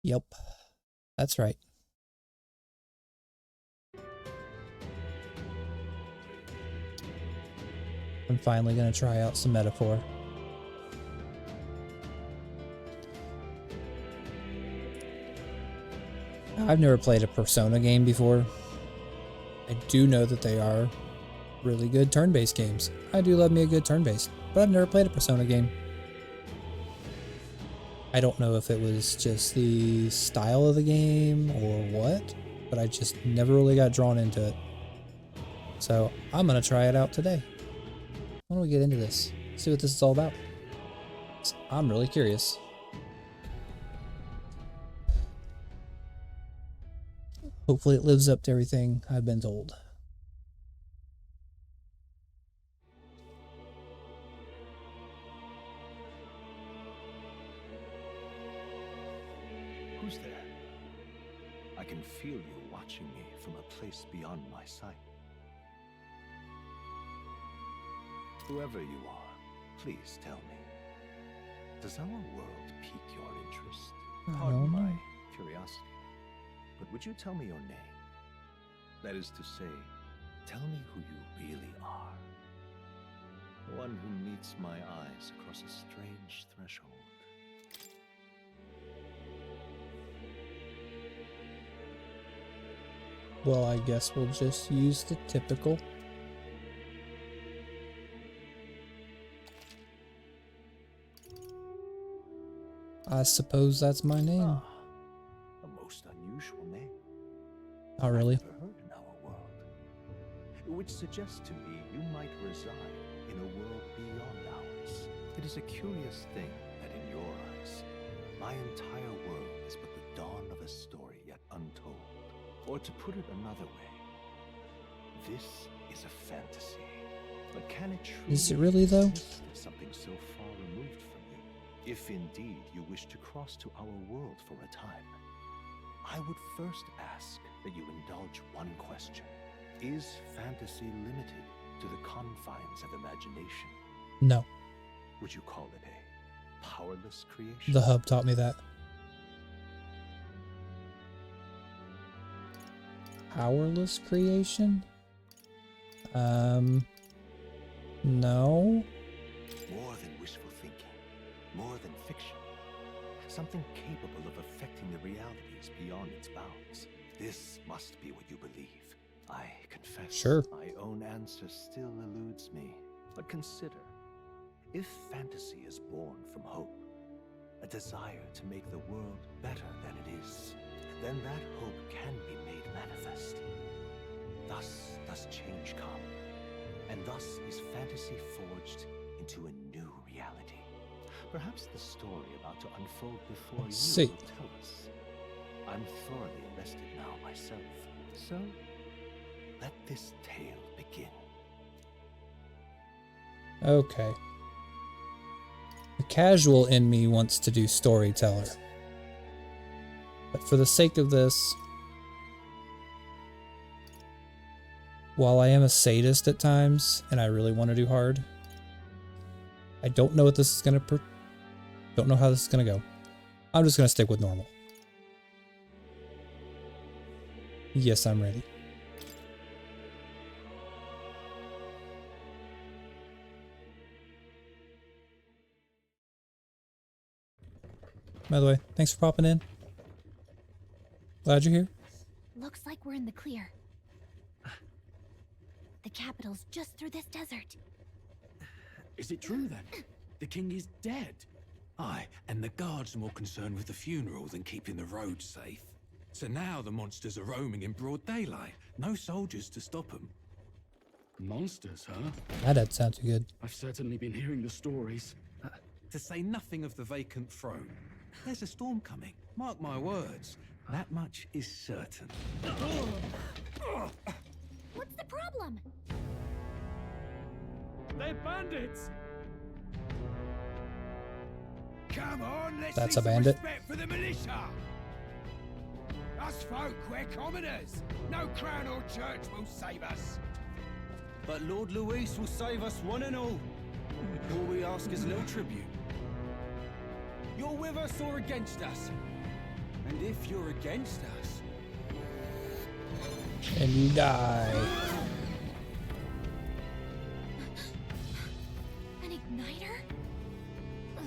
Yep, that's right. I'm finally going to try out some Metaphor. I've never played a Persona game before. I do know that they are really good turn-based games. I do love me a good turn-based, but I've never played a Persona game. I don't know if it was just the style of the game or what, but I just never really got drawn into it. So I'm going to try it out today. Why don't we get into this? See what this is all about. I'm really curious. Hopefully it lives up to everything I've been told. Who's there? I can feel you watching me from a place beyond my sight. Whoever you are, please tell me. Does our world pique your interest? Pardon my curiosity. But would you tell me your name? That is to say, tell me who you really are. The one who meets my eyes across a strange threshold. Well, I guess we'll just use the typical. I suppose that's my name. Ah, a most unusual name. Oh, really? I've never heard in our world. Which suggests to me you might reside in a world beyond ours. It is a curious thing that in your eyes, my entire world is but the dawn of a story yet untold. Or to put it another way, this is a fantasy. But can it truly Is it really, though? exist of something so far removed from you? If indeed you wish to cross to our world for a time, I would first ask that you indulge one question. Is fantasy limited to the confines of imagination? No. Would you call it a powerless creation? The hub taught me that. Powerless creation? No. More than wishful thinking, more than fiction. Something capable of affecting the realities beyond its bounds. This must be what you believe. I confess, Sure. my own answer still eludes me. But consider, if fantasy is born from hope, a desire to make the world better than it is, then that hope can be made manifest. Thus does change come, and thus is fantasy forged into a new reality. Perhaps the story about to unfold before you will tell us. I'm thoroughly invested now myself, so let this tale begin. Okay. The casual in me wants to do storyteller. But for the sake of this, while I am a sadist at times, and I really want to do hard, I don't know what this is going to... don't know how this is going to go. I'm just going to stick with normal. Yes, I'm ready. By the way, thanks for popping in. Glad you're here. Looks like we're in the clear. The capital's just through this desert. Is it true then? The king is dead? Aye, and the guards are more concerned with the funeral than keeping the roads safe. So now the monsters are roaming in broad daylight. No soldiers to stop them. Monsters, huh? That'd sound too good. I've certainly been hearing the stories. To say nothing of the vacant throne. There's a storm coming, mark my words. That much is certain. What's the problem? They're bandits! Come on, let's That's see a some bandit. respect for the militia. Us folk, we're commoners. No crown or church will save us. But Lord Luis will save us one and all. All we ask is little tribute. You're with us or against us? And if you're against us, And you die. An igniter? Ugh.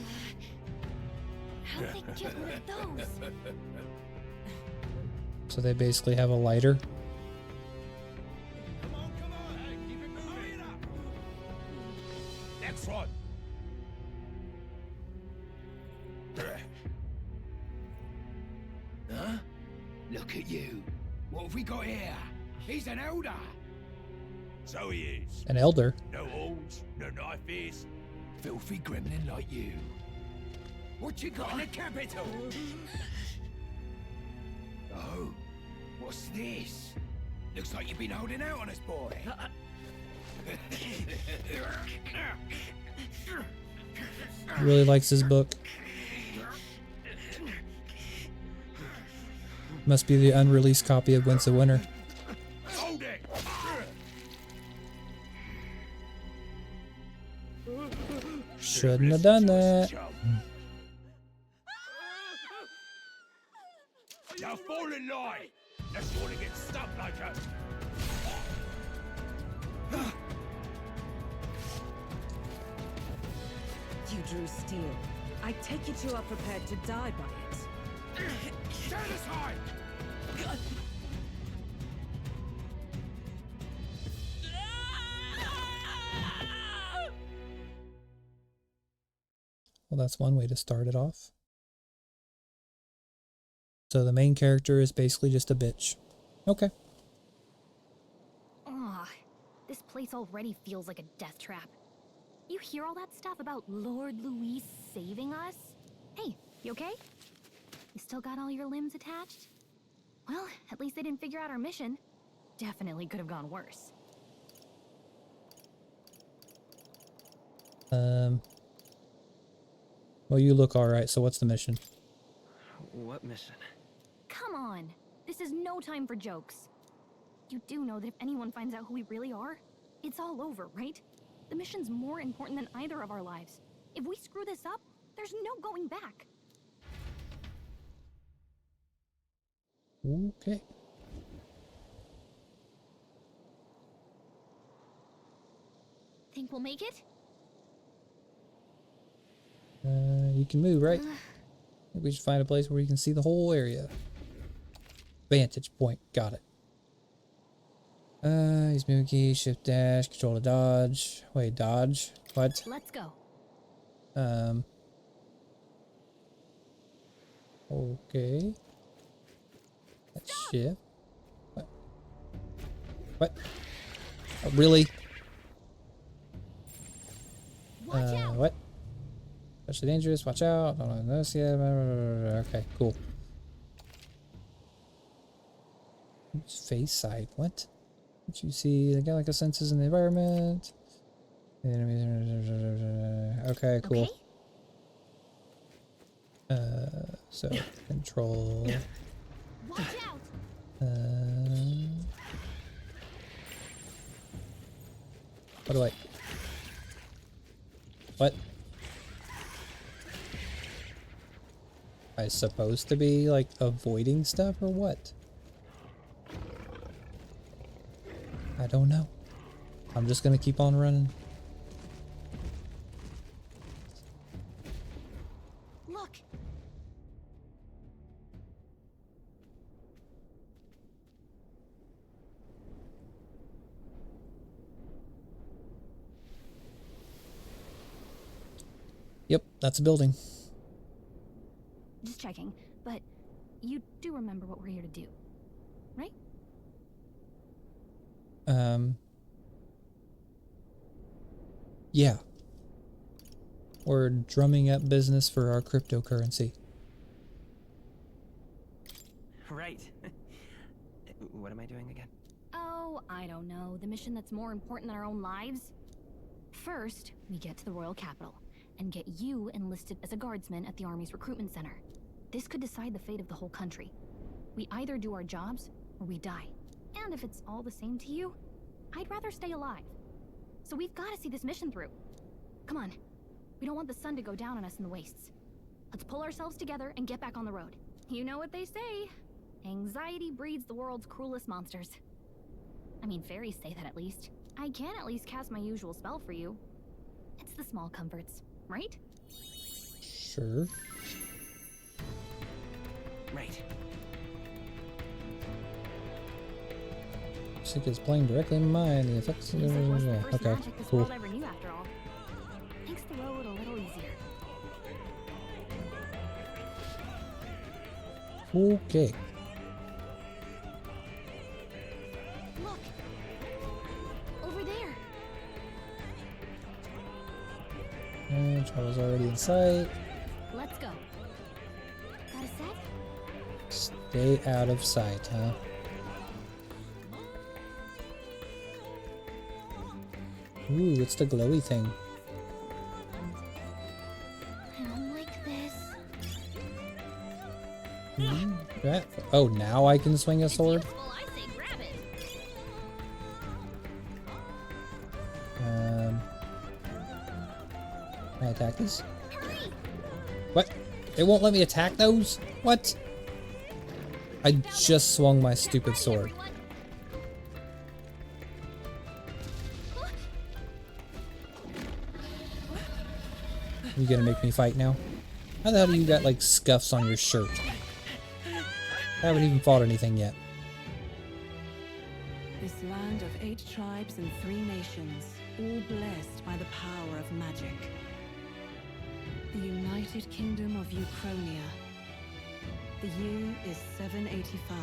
How did they get one of those? So they basically have a lighter. Come on, come on. Hey, keep it moving. Up. Next one. Huh? Look at you. What have we got here? He's an elder. So he is. An elder. No horns, no knife ears. Filthy gremlin like you. What you got in the capital? Oh, what's this? Looks like you've been holding out on us, boy. He really likes his book. Must be the unreleased copy of Winds of Winter. Hold it! Shouldn't have done that. Now fall in line! Unless you want to get stuck like a... You drew steel. I take it you are prepared to die by it. Stand aside! Well, that's one way to start it off. So the main character is basically just a bitch. Okay. Ugh, this place already feels like a death trap. You hear all that stuff about Lord Louis saving us? Hey, you okay? You still got all your limbs attached? Well, at least they didn't figure out our mission. Definitely could have gone worse. Well, you look alright, so what's the mission? what mission? Come on, this is no time for jokes. You do know that if anyone finds out who we really are, it's all over, right? The mission's more important than either of our lives. If we screw this up, there's no going back. Okay. Think we'll make it? You can move, right? I think we should find a place where we can see the whole area. Vantage point. Got it. Use move key, shift dash, control to dodge. Wait, dodge? What? Let's go. Okay. That's shift. What? What? Oh, really? Watch out. What? Especially dangerous, watch out. Don't know this yet. Okay, cool. Face side, what? What you see? The Galactic senses in the environment. Okay, cool. Okay. So control. Watch out. What do I? What? Am I supposed to be like avoiding stuff or what? I don't know. I'm just gonna keep on running. Look. Yep, that's a building. Just checking, but you do remember what we're here to do, right? Yeah. We're drumming up business for our cryptocurrency. Right. What am I doing again? Oh, I don't know. The mission that's more important than our own lives? First, we get to the royal capital and get you enlisted as a guardsman at the army's recruitment center. This could decide the fate of the whole country. We either do our jobs or we die. And if it's all the same to you, I'd rather stay alive. So we've got to see this mission through. Come on. We don't want the sun to go down on us in the wastes. Let's pull ourselves together and get back on the road. You know what they say. Anxiety breeds the world's cruelest monsters. I mean, fairies say that at least. I can at least cast my usual spell for you. It's the small comforts, right? Sure. Right. Looks like it's playing directly in mine. The effects. Music was the first Okay, magic this cool. world ever knew, after all. Makes the road a little easier. Okay. Look! Over there! And Charles already in sight. Let's go. Got a set? Stay out of sight, huh? Ooh, it's the glowy thing. I don't like this. Right. Oh, now I can swing a sword? Useful, I say grab it. Can I attack these? Hurry! What? It won't let me attack those? What? I just swung my stupid sword. Everyone. You gonna make me fight now? How the hell do you got like scuffs on your shirt? I haven't even fought anything yet. This land of 8 tribes and 3 nations, all blessed by the power of magic. The United Kingdom of Uchronia. The year is 785.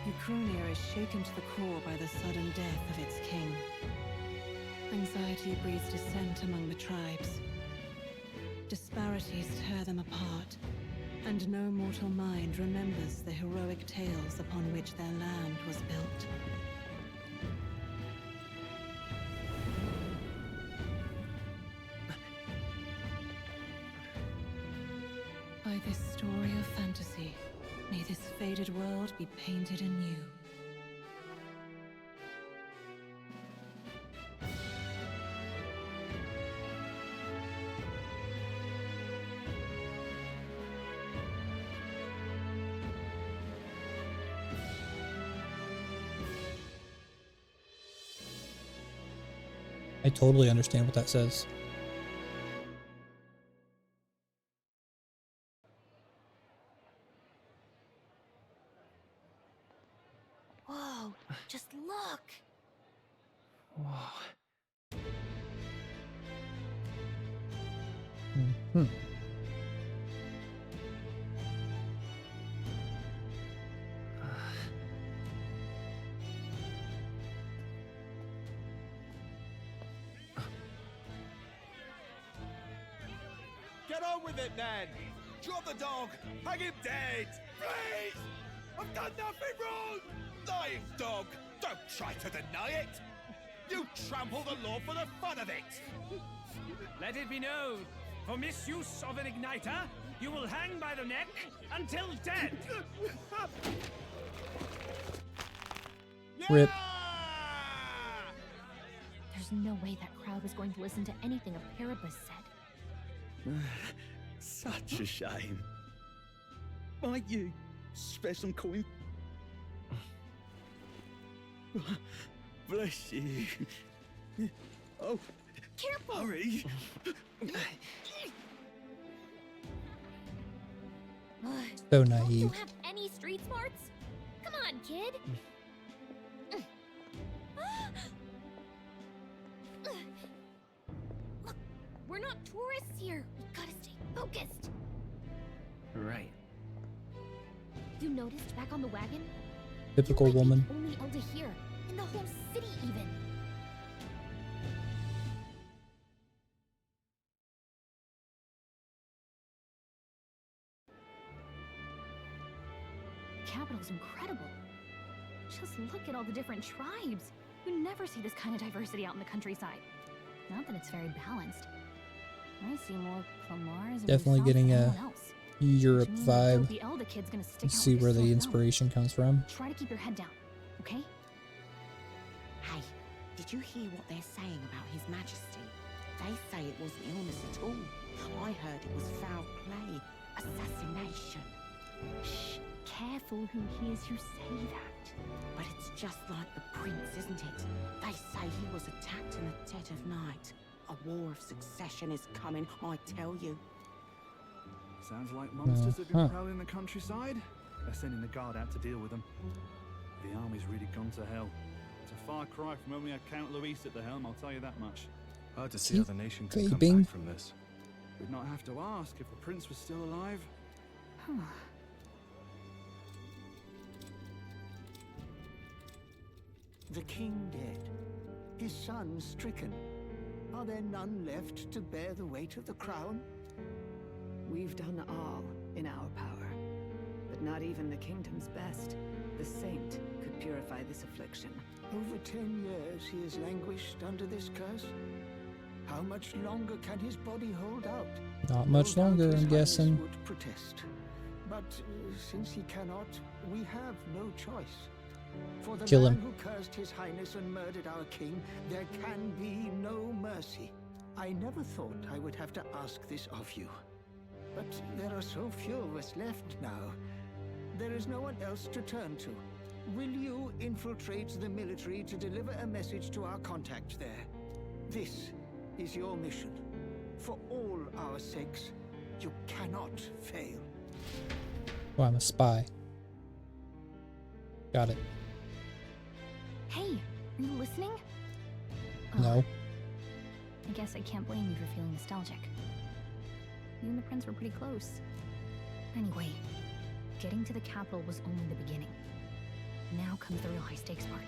Uchronia is shaken to the core by the sudden death of its king. Anxiety breeds dissent among the tribes. Disparities tear them apart, and no mortal mind remembers the heroic tales upon which their land was built. By this story of fantasy, may this faded world be painted anew. I totally understand what that says. Whoa, just look! Whoa. Hmm. Get on with it, then! Drop the dog! Hang him dead! Please! I've done nothing wrong! Lying dog! Don't try to deny it! You trample the law for the fun of it! Let it be known, for misuse of an igniter, you will hang by the neck until dead. Rip. There's no way that crowd was going to listen to anything a Paribus said. Such a shame. Might you spare some coin? Bless you. Oh, Careful! hurry. So Don't naive. you have any street smarts? Come on, kid! Look, we're not tourists here. We gotta stay focused. Right. You noticed back on the wagon? Typical You might be woman. the only elder here, in the whole city even. The capital's incredible. Just look at all the different tribes. You never see this kind of diversity out in the countryside. Not that it's very balanced. I see more Clamars and Definitely Rousseaus getting than a anyone else. Europe Which means vibe. the elder kid's gonna stick Let's out see with where your the sore inspiration comes from. thumb. Try to keep your head down, okay? Hey, did you hear what they're saying about His Majesty? They say it wasn't illness at all. I heard it was foul play, assassination. Shh, careful who hears you say that. But it's just like the prince, isn't it? They say he was attacked in the dead of night. A war of succession is coming, I tell you. Sounds like monsters have been prowling the countryside. They're sending the guard out to deal with them. The army's really gone to hell. It's a far cry from when we had Count Luis at the helm, I'll tell you that much. Hard to see how the nation can come vaping. back from this. We'd not have to ask if the prince was still alive. The king dead, his son stricken. Are there none left to bear the weight of the crown? We've done all in our power, but not even the kingdom's best, the saint, could purify this affliction. Over 10 years he has languished under this curse. How much longer can his body hold out? Not much No doubt longer, His I'm Highness guessing. would protest. But since he cannot, we have no choice. For the Kill man him. who cursed His Highness and murdered our king, there can be no mercy. I never thought I would have to ask this of you. But there are so few of us left now. There is no one else to turn to. Will you infiltrate the military to deliver a message to our contact there? This is your mission. For all our sakes, you cannot fail. Oh, I'm a spy. Got it. Hey, are you listening? No. I guess I can't blame you for feeling nostalgic. You and the prince were pretty close. Anyway, getting to the capital was only the beginning. Now comes the real high-stakes part.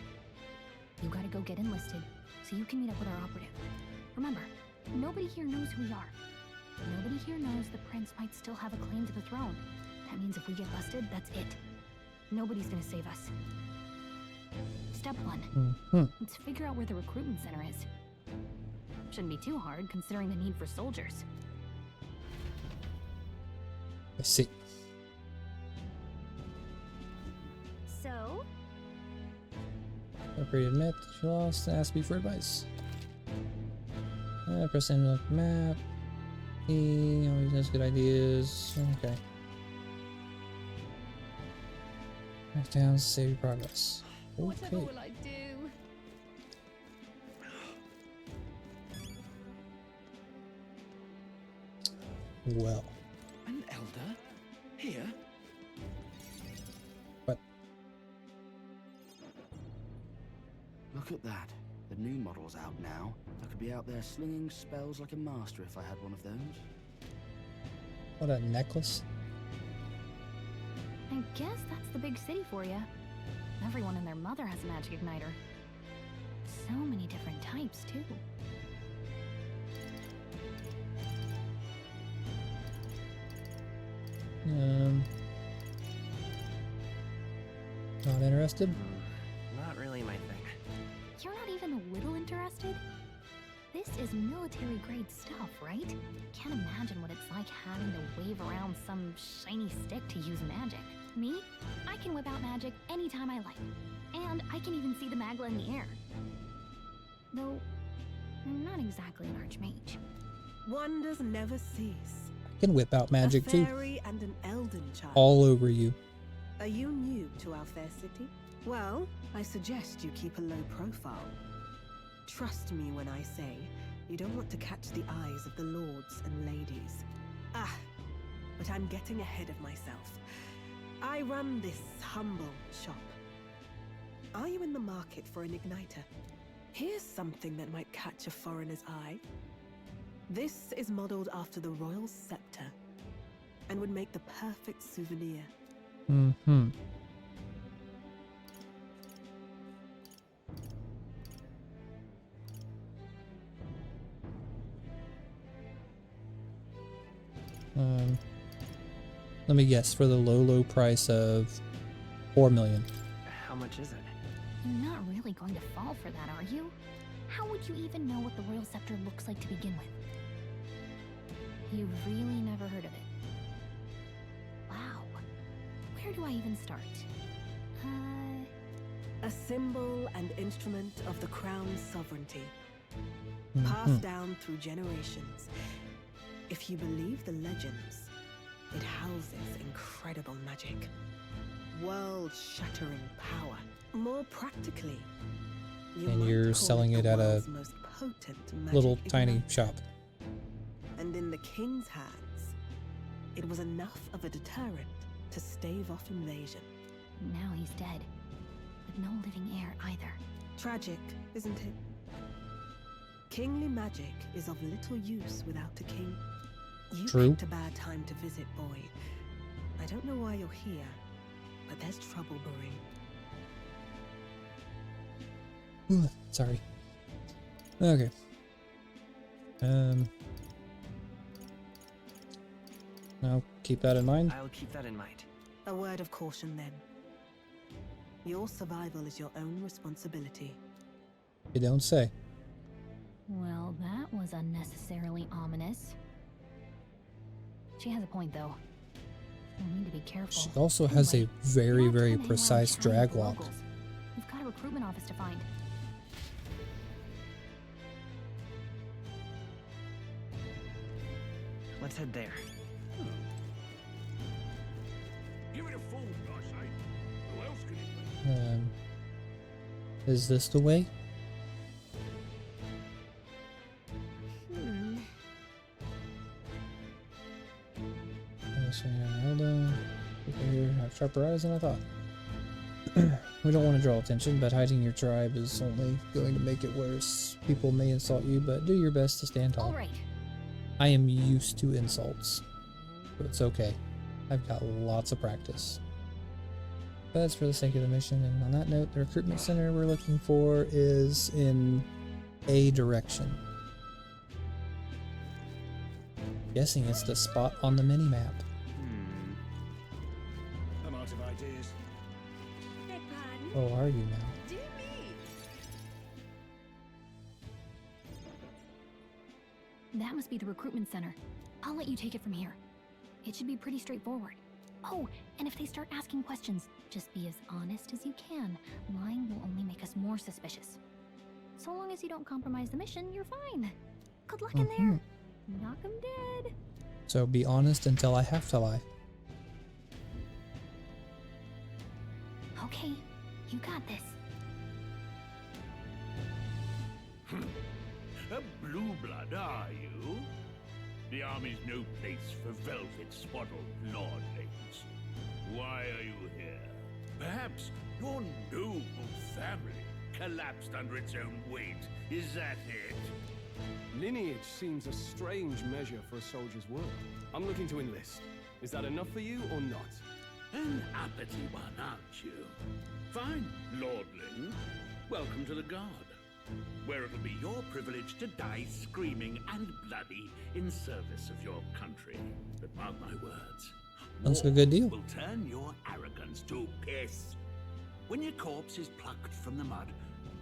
You gotta go get enlisted, so you can meet up with our operative. Remember, nobody here knows who we are. Nobody here knows the prince might still have a claim to the throne. That means if we get busted, that's it. Nobody's gonna save us. Step 1. Let's figure out where the recruitment center is. Shouldn't be too hard, considering the need for soldiers. I see. So? Appropriate admit that you lost and ask me for advice. Press in the map. He always has good ideas. Okay. Back down, save your progress. Whatever Okay. will I do? Well. An elder? Here? What? Look at that. The new model's out now. I could be out there slinging spells like a master if I had one of those. What, a necklace? I guess that's the big city for you. Everyone and their mother has a magic igniter. So many different types, too. Not interested? Not really my thing. You're not even a little interested? This is military-grade stuff, right? Can't imagine what it's like having to wave around some shiny stick to use magic. Me? I can whip out magic anytime I like. And I can even see the magla in the air. Though, I'm not exactly an archmage. Wonders never cease. I can whip out magic a too. fairy and an elden child. All over you. Are you new to our fair city? Well, I suggest you keep a low profile. Trust me when I say you don't want to catch the eyes of the lords and ladies. Ah, but I'm getting ahead of myself. I run this humble shop. Are you in the market for an igniter? Here's something that might catch a foreigner's eye. This is modeled after the royal scepter and would make the perfect souvenir. Let me guess, for the low price of 4 million. How much is it? You're not really going to fall for that, are you? How would you even know what the royal scepter looks like to begin with? You've really never heard of it. Wow. Where do I even start? A symbol and instrument of the crown's sovereignty. Passed down through generations. If you believe the legends, It houses incredible magic, world-shattering power. More practically, And you're selling it at a most potent little magic tiny igniter. shop. And in the king's hands, it was enough of a deterrent to stave off invasion. Now he's dead, with no living heir either. Tragic, isn't it? Kingly magic is of little use without a king. You True. picked a bad time to visit, boy. I don't know why you're here, but there's trouble brewing. Sorry. Okay. I'll keep that in mind. I'll keep that in mind. A word of caution then. Your survival is your own responsibility. You don't say. Well, that was unnecessarily ominous. She has a point, though. We'll need to be careful. She also has a very, very precise drag walk. We've got a recruitment office to find. Let's head there. Give it a fool, I say. Who else can it be? Is this the way? Hold on. People here have sharper eyes than I thought. We don't want to draw attention, but hiding your tribe is only going to make it worse. People may insult you, but do your best to stand tall. All right. I am used to insults, but it's okay. I've got lots of practice. But that's for the sake of the mission, and on that note, the recruitment center we're looking for is in a direction. Guessing it's the spot on the mini-map. I'm out of ideas. Oh, are you now? That must be the recruitment center. I'll let you take it from here. It should be pretty straightforward. Oh, and if they start asking questions, just be as honest as you can. Lying will only make us more suspicious. So long as you don't compromise the mission, you're fine. Good luck in there. Knock 'em dead. So be honest until I have to lie. Okay, you got this. A blue blood, are you? The army's no place for velvet-swaddled lordlings. Why are you here? Perhaps your noble family collapsed under its own weight. Is that it? Lineage seems a strange measure for a soldier's work. I'm looking to enlist. Is that enough for you or not? An uppity one, aren't you? Fine, lordling. Welcome to the Guard, where it'll be your privilege to die screaming and bloody in service of your country. But mark my words, That's a good deal. will turn your arrogance to piss. When your corpse is plucked from the mud,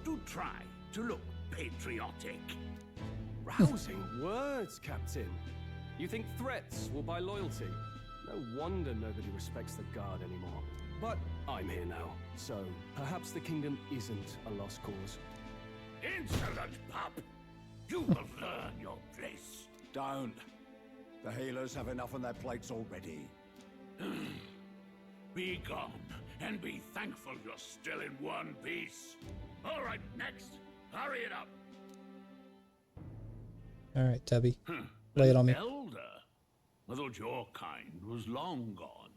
do try to look patriotic. Rousing words, Captain. You think threats will buy loyalty? No wonder nobody respects the Guard anymore. But I'm here now, so perhaps the kingdom isn't a lost cause. Insolent pup! You will learn your place. Don't. The healers have enough on their plates already. Be gone, and be thankful you're still in one piece. All right, next. Hurry it up. All right, Tubby. Lay it on me. Elder? I thought your kind was long gone.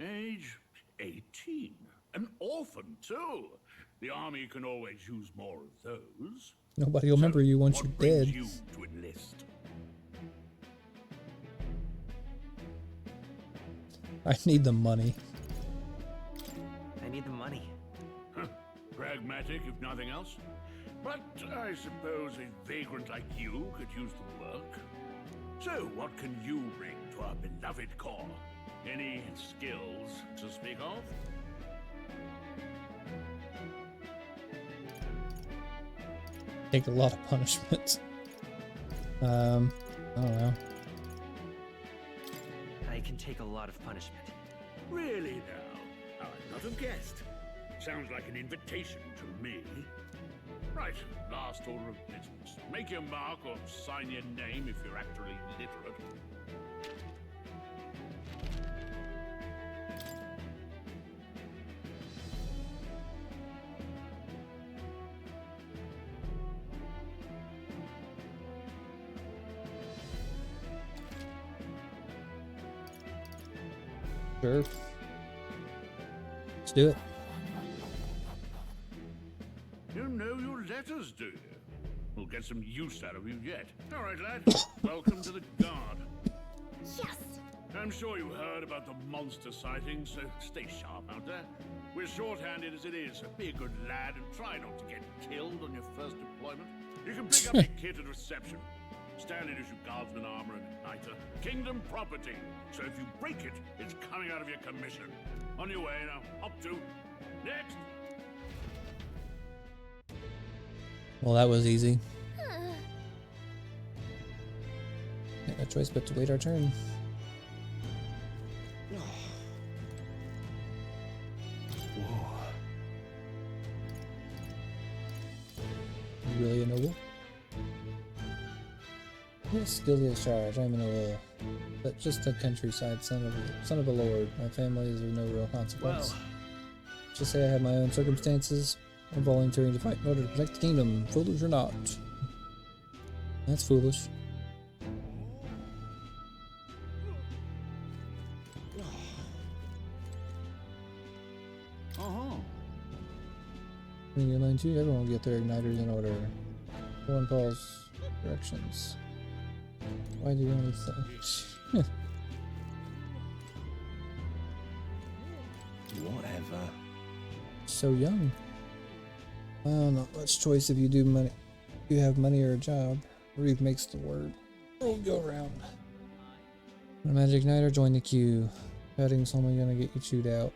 Age 18. An orphan, too. The army can always use more of those. Nobody will remember you once What you're brings dead. you to enlist? I need the money. I need the money. Pragmatic, if nothing else. But I suppose a vagrant like you could use the work. So, what can you bring to our beloved corps? Any skills to speak of? Take a lot of punishment. I don't know. I can take a lot of punishment. Really now? I'm not a guest. Sounds like an invitation to me. Right, last order of business. Make your mark or sign your name if you're actually literate. Sure. Let's do it. You know your letters, do you? We'll get some use out of you yet. All right, lad. Welcome to the Guard. Yes! I'm sure you heard about the monster sightings, so stay sharp out there. We're short-handed as it is, so be a good lad and try not to get killed on your first deployment. You can pick up your kit at reception. Standard issue guardsman armor and igniter. Kingdom property. So if you break it, it's coming out of your commission. On your way now. Up to. Next. Well, that was easy. No choice but to wait our turn. Really a noble? Yes, guilty as charged. I'm a noble, but just a countryside son of a lord. My family is of no real consequence. Well, just say I have my own circumstances. I'm volunteering to fight in order to protect the kingdom, foolish or not. That's foolish. In your line 2, everyone will get their igniters in order. No one follows directions. Why do you only say? Whatever. So young. Well, not much choice if you do money. You have money or a job. Reeve makes the world go round. A magic igniter, join the queue. Betting's only gonna get you chewed out.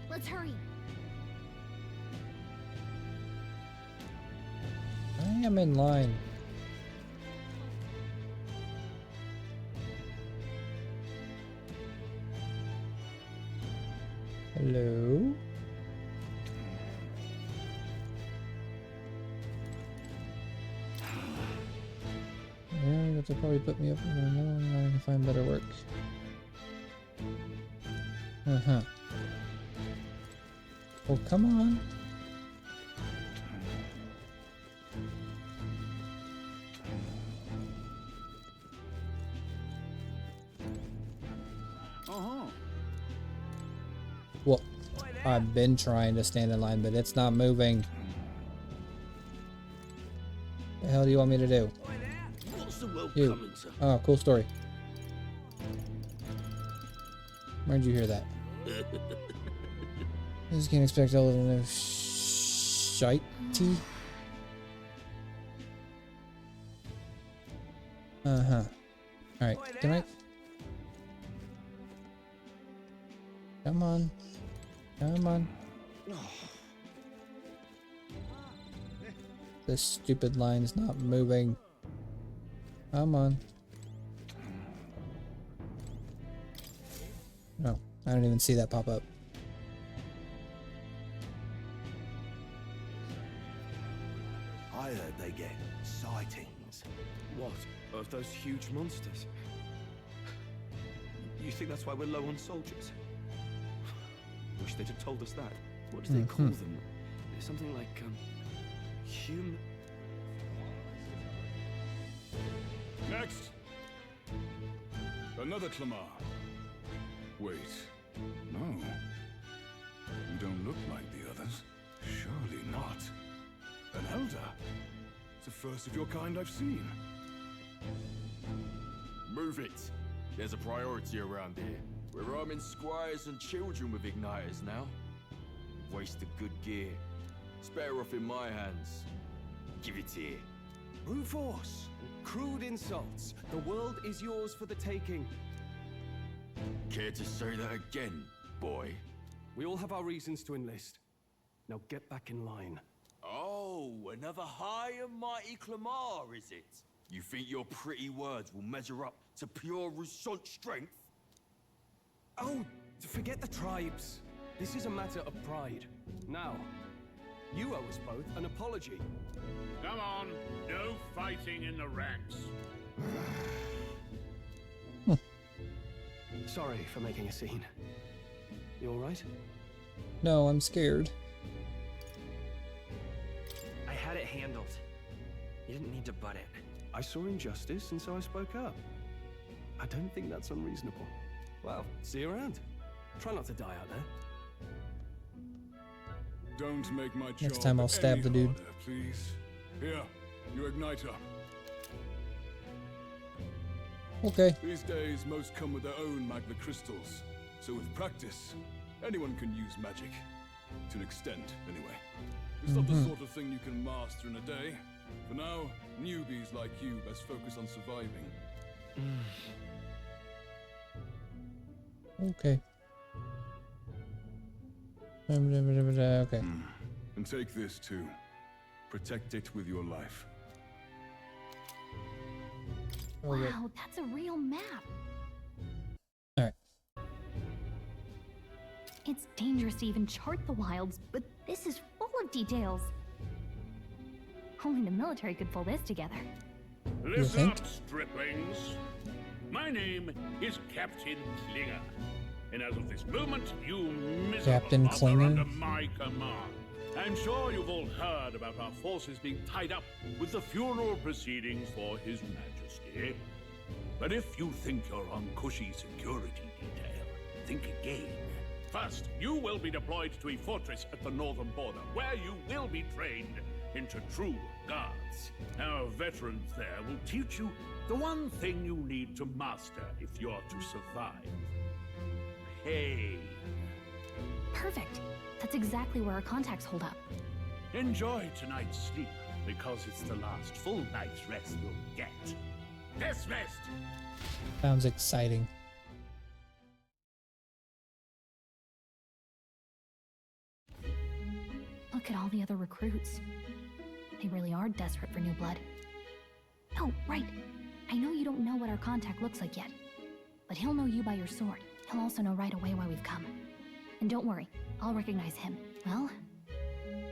Let's hurry. I am in line. Hello? Yeah, you have to probably put me up in there now and I can find better work. Uh-huh. Oh, come on. Well, I've been trying to stand in line, but it's not moving. The hell do you want me to do? What's the world You. coming to? Oh, cool story. Where'd you hear that? I just can't expect all of the no shite tea. Uh-huh. Alright, can I? Come on. Come on. This stupid line's not moving. Come on. No, I don't even see that pop up. I heard they get sightings. What? Of those huge monsters? You think that's why we're low on soldiers? Wish they'd have told us that. What do they call them? Something like, human... Next! Another Clamar. Wait, no. You don't look like the others. Surely not. An elder? It's the first of your kind I've seen. Move it. There's a priority around here. We're arming squires and children with igniters now. Wasted good gear. It's better off in my hands. Give it here. Brute force! Crude insults. The world is yours for the taking. Care to say that again, boy? We all have our reasons to enlist. Now get back in line. Oh, another high and mighty Clamar, is it? You think your pretty words will measure up to pure Rousseau strength? Oh, forget the tribes. This is a matter of pride. Now, you owe us both an apology. Come on, no fighting in the ranks. Sorry for making a scene. You alright? No, I'm scared. I had it handled. You didn't need to butt in. I saw injustice, and so I spoke up. I don't think that's unreasonable. Well, see you around. Try not to die out there. Don't make my job Next time I'll stab the dude. harder, please. Here, your igniter. Okay. These days, most come with their own magna crystals. So with practice, anyone can use magic. To an extent, anyway. It's not the sort of thing you can master in a day. For now, newbies like you best focus on surviving. Okay. Okay. And take this too. Protect it with your life. Okay. Wow, that's a real map. Alright. It's dangerous to even chart the wilds, but this is full of details. Only the military could pull this together. Listen up, striplings. My name is Captain Klinger. And as of this moment, you miserable Captain lot are Klinger? under my command. I'm sure you've all heard about our forces being tied up with the funeral proceedings for His Majesty. But if you think you're on cushy security detail, think again. First, you will be deployed to a fortress at the northern border, where you will be trained into true guards. Our veterans there will teach you the one thing you need to master if you're to survive. Pain. Perfect. That's exactly where our contacts hold up. Enjoy tonight's sleep, because it's the last full night's rest you'll get. Dismissed! Sounds exciting. Look at all the other recruits. They really are desperate for new blood. Oh, right. I know you don't know what our contact looks like yet, but he'll know you by your sword. He'll also know right away why we've come. And don't worry, I'll recognize him. Well,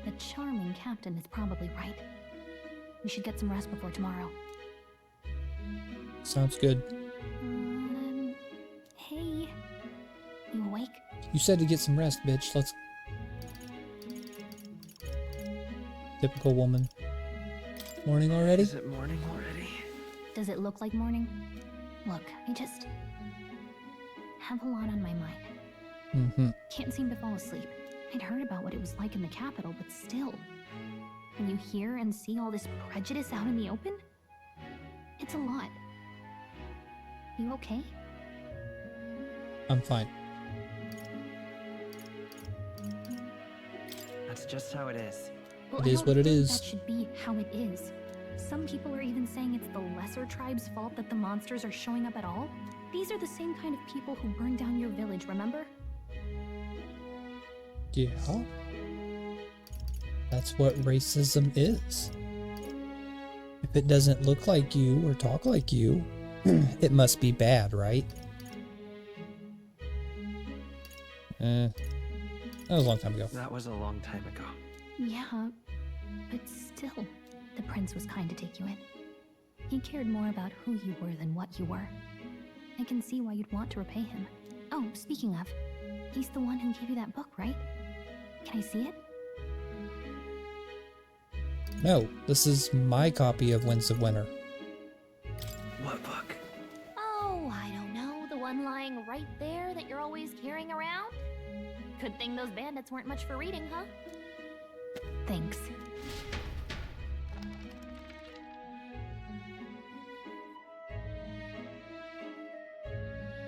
the charming captain is probably right. We should get some rest before tomorrow. Sounds good. Hey. You awake? You said to get some rest, bitch. Let's... Typical woman. Morning already? Is it morning already? Does it look like morning? Look, I just have a lot on my mind. Can't seem to fall asleep. I'd heard about what it was like in the capital, but still. When you hear and see all this prejudice out in the open, it's a lot. You okay? I'm fine. That's just how it is. Well, It is what it is. That should be how it is. Some people are even saying it's the lesser tribe's fault that the monsters are showing up at all. These are the same kind of people who burned down your village, remember? Yeah. That's what racism is. If it doesn't look like you or talk like you, it must be bad, right? That was a long time ago. That was a long time ago. Yeah, but still, the prince was kind to take you in. He cared more about who you were than what you were. I can see why you'd want to repay him. Oh, speaking of, he's the one who gave you that book, right? Can I see it? No, this is my copy of Winds of Winter. What book? Oh, I don't know. The one lying right there that you're always carrying around? Good thing those bandits weren't much for reading, huh? Thanks.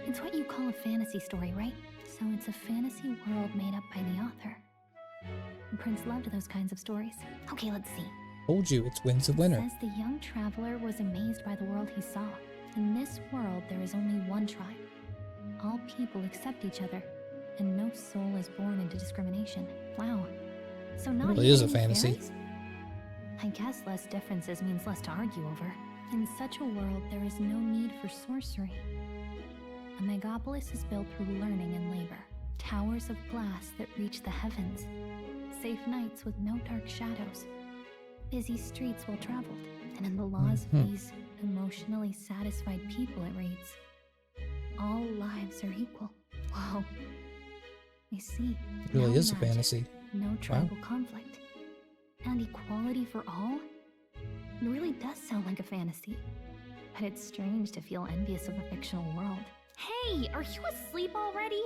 It's what you call a fantasy story, right? So it's a fantasy world made up by the author. The prince loved those kinds of stories. Okay, let's see. Told you, it's Winds of Winter. It says the young traveler was amazed by the world he saw. In this world, there is only one tribe. All people accept each other, and no soul is born into discrimination. Wow. So not Well, it is a even fantasy. fairies? I guess less differences means less to argue over. In such a world, there is no need for sorcery. A megapolis is built through learning and labor. Towers of glass that reach the heavens. Safe nights with no dark shadows. Busy streets well traveled. And in the laws of these emotionally satisfied people, it reads, all lives are equal. Wow. I see. It really No is a magic, fantasy. No tribal conflict. And equality for all? It really does sound like a fantasy. But it's strange to feel envious of a fictional world. Hey, are you asleep already?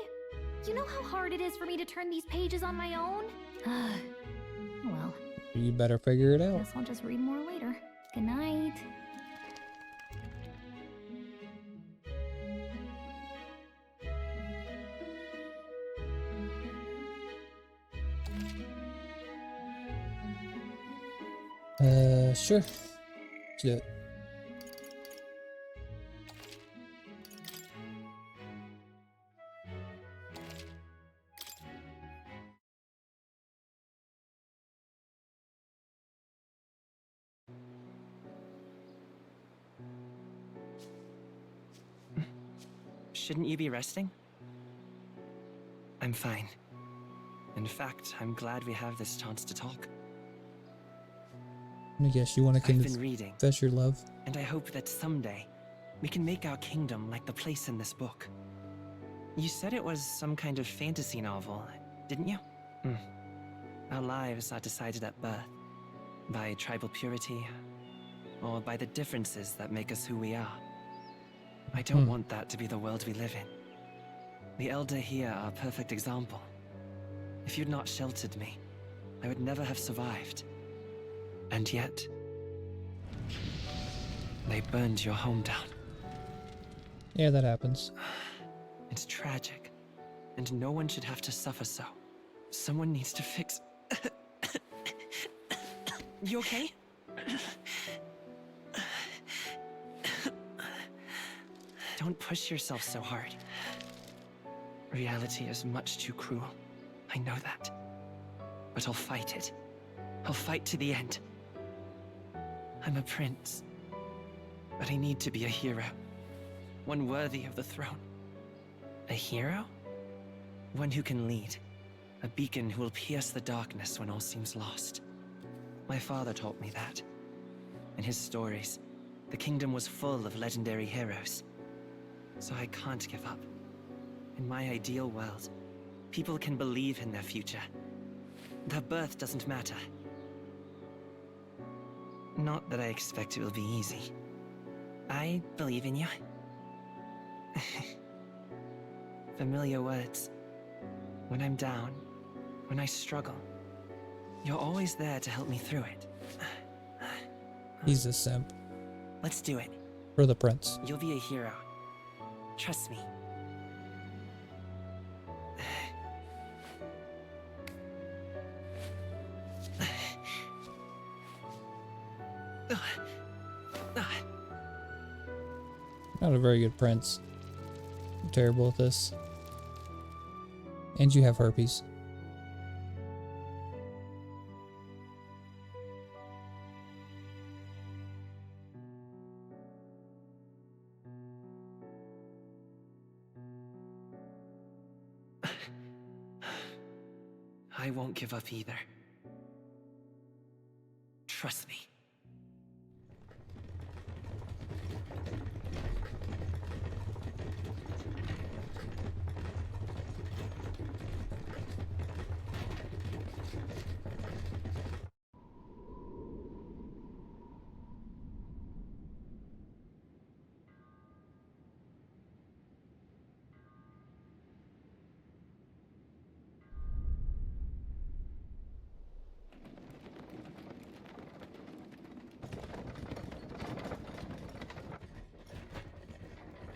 You know how hard it is for me to turn these pages on my own? Well. You better figure it out. Guess I'll just read more later. Good night. Sure. Let's do it. Shouldn't you be resting? I'm fine. In fact, I'm glad we have this chance to talk. Let me guess, you want to I've been reading, confess your love? and I hope that someday we can make our kingdom like the place in this book. You said it was some kind of fantasy novel, didn't you? Our lives are decided at birth, by tribal purity, or by the differences that make us who we are. I don't want that to be the world we live in. The Elder here are a perfect example. If you'd not sheltered me, I would never have survived. And yet, they burned your home down. Yeah, that happens. It's tragic, and no one should have to suffer so. Someone needs to fix... You okay? Don't push yourself so hard. Reality is much too cruel. I know that. But I'll fight it. I'll fight to the end. I'm a prince. But I need to be a hero. One worthy of the throne. A hero? One who can lead. A beacon who will pierce the darkness when all seems lost. My father taught me that. In his stories, the kingdom was full of legendary heroes. So I can't give up. In my ideal world, people can believe in their future. Their birth doesn't matter. Not that I expect it will be easy. I believe in you. Familiar words. When I'm down, when I struggle, you're always there to help me through it. He's a simp. Let's do it. For the prince. You'll be a hero. Trust me. Not a very good prince. I'm terrible at this. And you have herpes. I won't give up either. Trust me.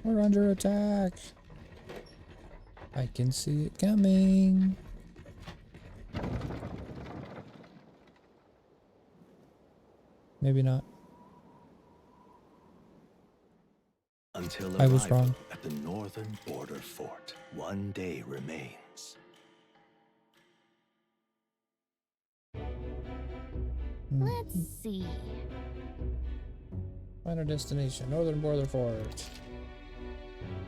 We're under attack. I can see it coming. Maybe not. Until I was arrival wrong. at the northern border fort, one day remains. Let's see. Find our destination, northern border fort.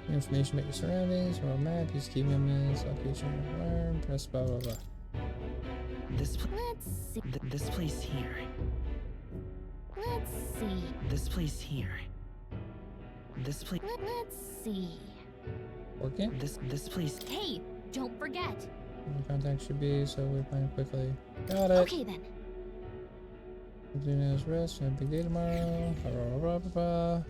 Information about your surroundings, world map, use key moments, location, learn, press blah blah blah. Let's see. This place here. Let's see. This place here. This place. Let's see. Okay. This place. Hey, don't forget. The contact should be, so we're playing quickly. Got it. Okay then. Doing his rest and big day tomorrow.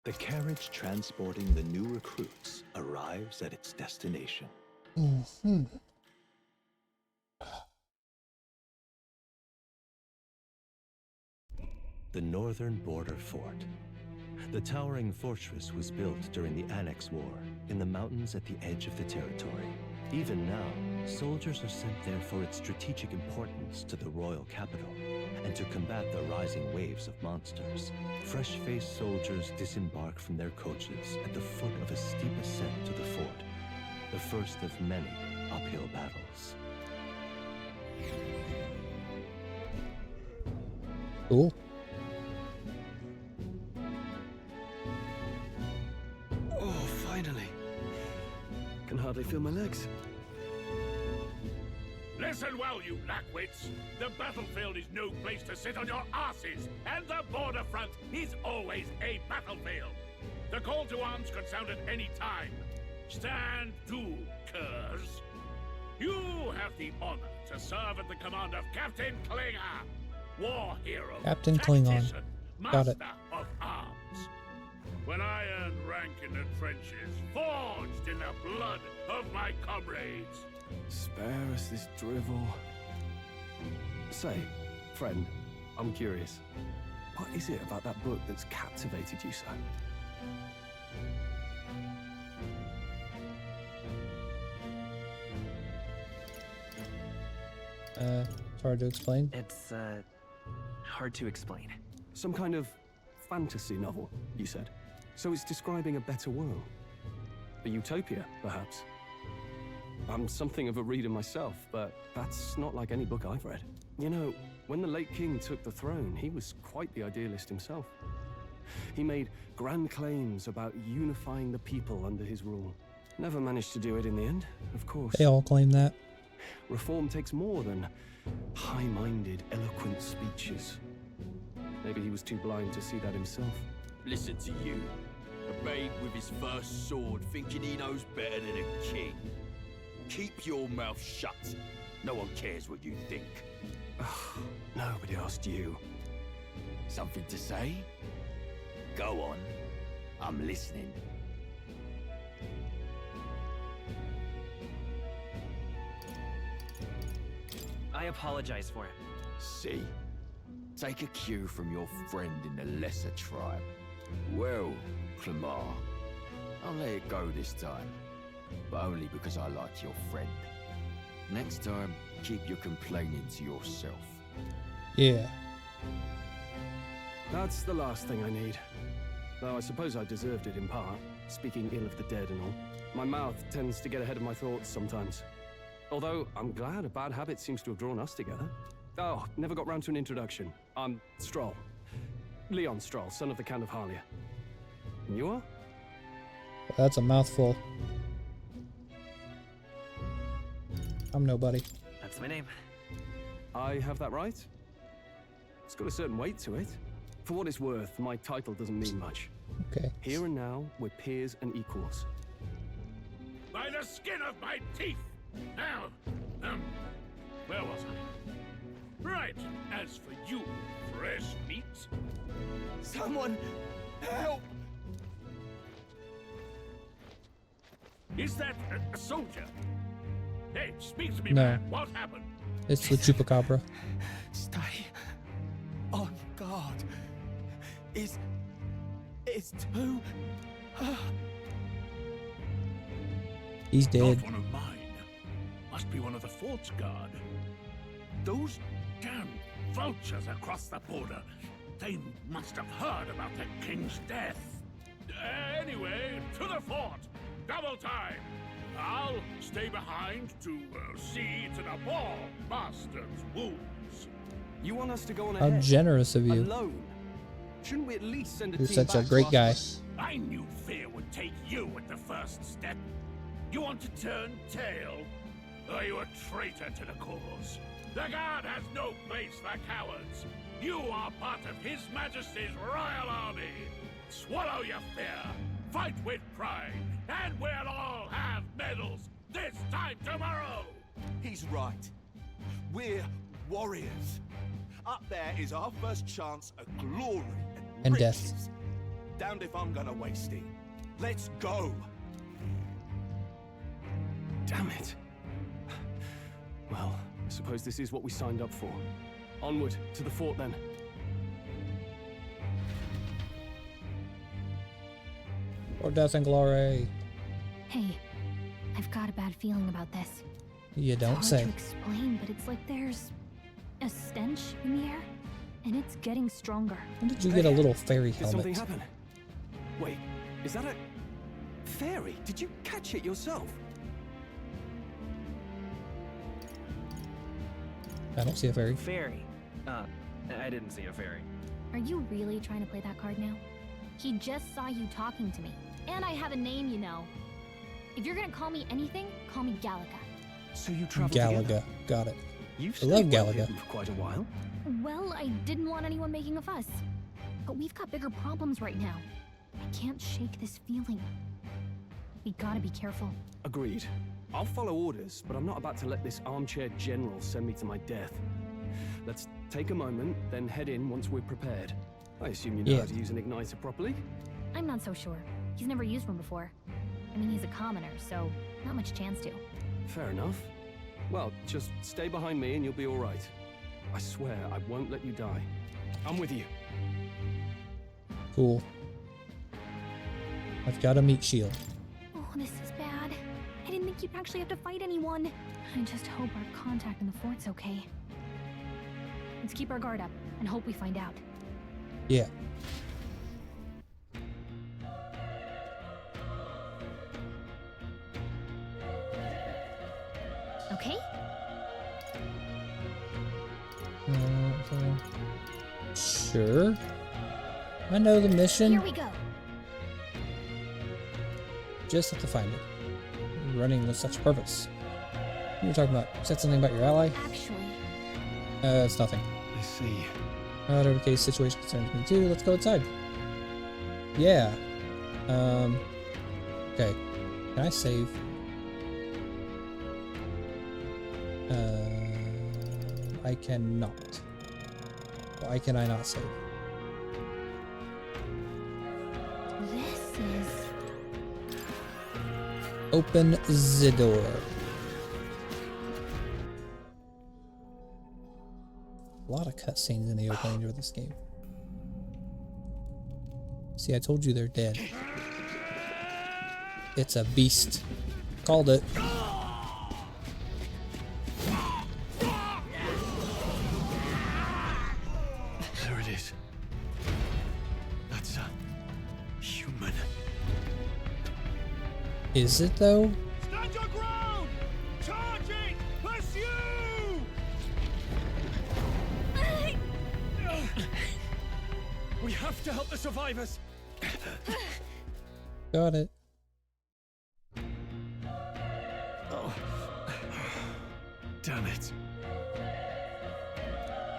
The carriage transporting the new recruits arrives at its destination. Mm-hmm. The northern border fort. The towering fortress was built during the Annex War in the mountains at the edge of the territory. Even now, soldiers are sent there for its strategic importance to the royal capital and to combat the rising waves of monsters. Fresh-faced soldiers disembark from their coaches at the foot of a steep ascent to the fort, the first of many uphill battles. Cool. Oh, finally. Can hardly feel my legs. Listen well, you lackwits. The battlefield is no place to sit on your asses, and the border front is always a battlefield. The call to arms could sound at any time. Stand to, curs. You have the honor to serve at the command of Captain Klinger, war hero, Captain Klingon. Got it. master of arms. When I earned rank in the trenches, forged in the blood of my comrades. Spare us this drivel. Say, friend, I'm curious. What is it about that book that's captivated you so? It's hard to explain. It's, hard to explain. Some kind of fantasy novel, you said. So it's describing a better world. A utopia, perhaps. I'm something of a reader myself, but that's not like any book I've read. You know, when the late king took the throne, he was quite the idealist himself. He made grand claims about unifying the people under his rule. Never managed to do it in the end, of course. They all claim that. Reform takes more than high-minded, eloquent speeches. Maybe he was too blind to see that himself. Listen to you. A babe with his first sword thinking he knows better than a king. Keep your mouth shut. No one cares what you think. Nobody asked you. Something to say? Go on. I'm listening. I apologize for it. See? Take a cue from your friend in the lesser tribe. Well, Clemar, I'll let it go this time. But only because I like your friend. Next time, keep your complaining to yourself. Yeah. That's the last thing I need. Though I suppose I deserved it in part, speaking ill of the dead and all. My mouth tends to get ahead of my thoughts sometimes. Although, I'm glad a bad habit seems to have drawn us together. Oh, never got round to an introduction. I'm Stroll. Leon Stroll, son of the Count of Harlia. And you are? That's a mouthful. I'm nobody. That's my name. I have that right? It's got a certain weight to it. For what it's worth, my title doesn't mean much. Okay. Here and now, we're peers and equals. By the skin of my teeth! Now, where was I? Right, as for you, fresh meat. Someone, help! Is that a soldier? Hey, speak to me, No. man. What happened? It's the Chupacabra. Stay on guard. It's too... He's dead. Not one of mine. Must be one of the fort's guard. Those damn vultures across the border. They must have heard about the king's death. Anyway, to the fort. Double time. I'll stay behind to see to the poor bastard's wounds. You want us to go on How ahead? generous of you. Alone? Shouldn't we at least send a You're team such a back great to guy. us? I knew fear would take you at the first step. You want to turn tail? Are you a traitor to the cause? The guard has no place for cowards. You are part of His Majesty's royal army. Swallow your fear. fight with pride, and we'll all have medals this time tomorrow! He's right. We're warriors. Up there is our first chance at glory And riches. death. Damned if I'm gonna waste it. Let's go! Damn it. Well, I suppose this is what we signed up for. Onward, to the fort then. Or death and glory. Hey, I've got a bad feeling about this. You don't It's say. hard to explain, but it's like there's a stench in the air, and it's getting stronger. When did you get a little fairy Did something helmet? happen? Wait, is that a fairy? Did you catch it yourself? I don't see a fairy. Fairy. I didn't see a fairy. Are you really trying to play that card now? He just saw you talking to me, and I have a name, you know. If you're gonna call me anything, call me Galaga. So you traveled Galaga. together? Got it. You've I love stayed well Galaga. hidden for quite a while. Well, I didn't want anyone making a fuss. But we've got bigger problems right now. I can't shake this feeling. We gotta be careful. Agreed. I'll follow orders, but I'm not about to let this armchair general send me to my death. Let's take a moment, then head in once we're prepared. I assume you know how to use an igniter properly? I'm not so sure. He's never used one before. I mean, he's a commoner, so not much chance to. Fair enough. Well, just stay behind me and you'll be all right. I swear I won't let you die. I'm with you. Cool. I've got a meat shield. Oh, this is bad. I didn't think you'd actually have to fight anyone. I just hope our contact in the fort's okay. Let's keep our guard up and hope we find out. Yeah. Okay? Sure. I know the mission. Here we go. Just have to find it. Running with such purpose. You were talking about, said something about your ally? Actually. It's nothing. I see. Whatever case situation concerns me too, let's go outside. Yeah. Okay. Can I save? I cannot. Why can I not save? This is... Open the door. A lot of cutscenes in the opening of this game. See, I told you they're dead. It's a beast. Called it. There it is. That's a human. Is it though? Stand your ground! Charging! Pursue! We have to help the survivors. Got it. Oh. Damn it.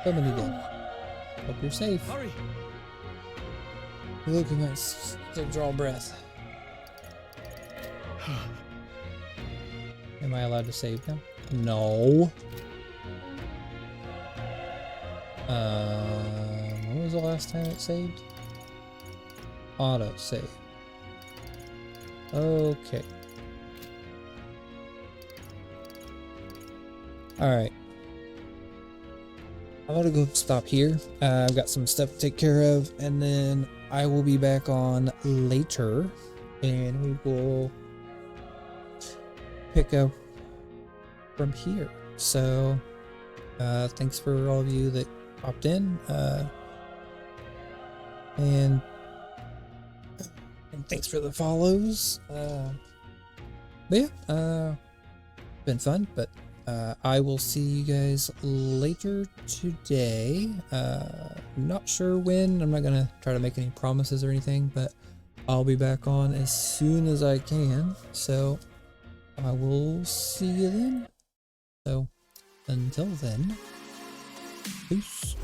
So many dead. Hope you're safe. Hurry. Look at us. Still draw breath. Am I allowed to save now? No. When was the last time it saved? Auto save. Okay. Alright. I'm gonna go stop here. I've got some stuff to take care of, and then I will be back on later, and we will pick up from here. So, thanks for all of you that popped in, and thanks for the follows. But yeah, been fun, but I will see you guys later today. Not sure when. I'm not gonna try to make any promises or anything, but I'll be back on as soon as I can. So I will see you then. So until then, peace.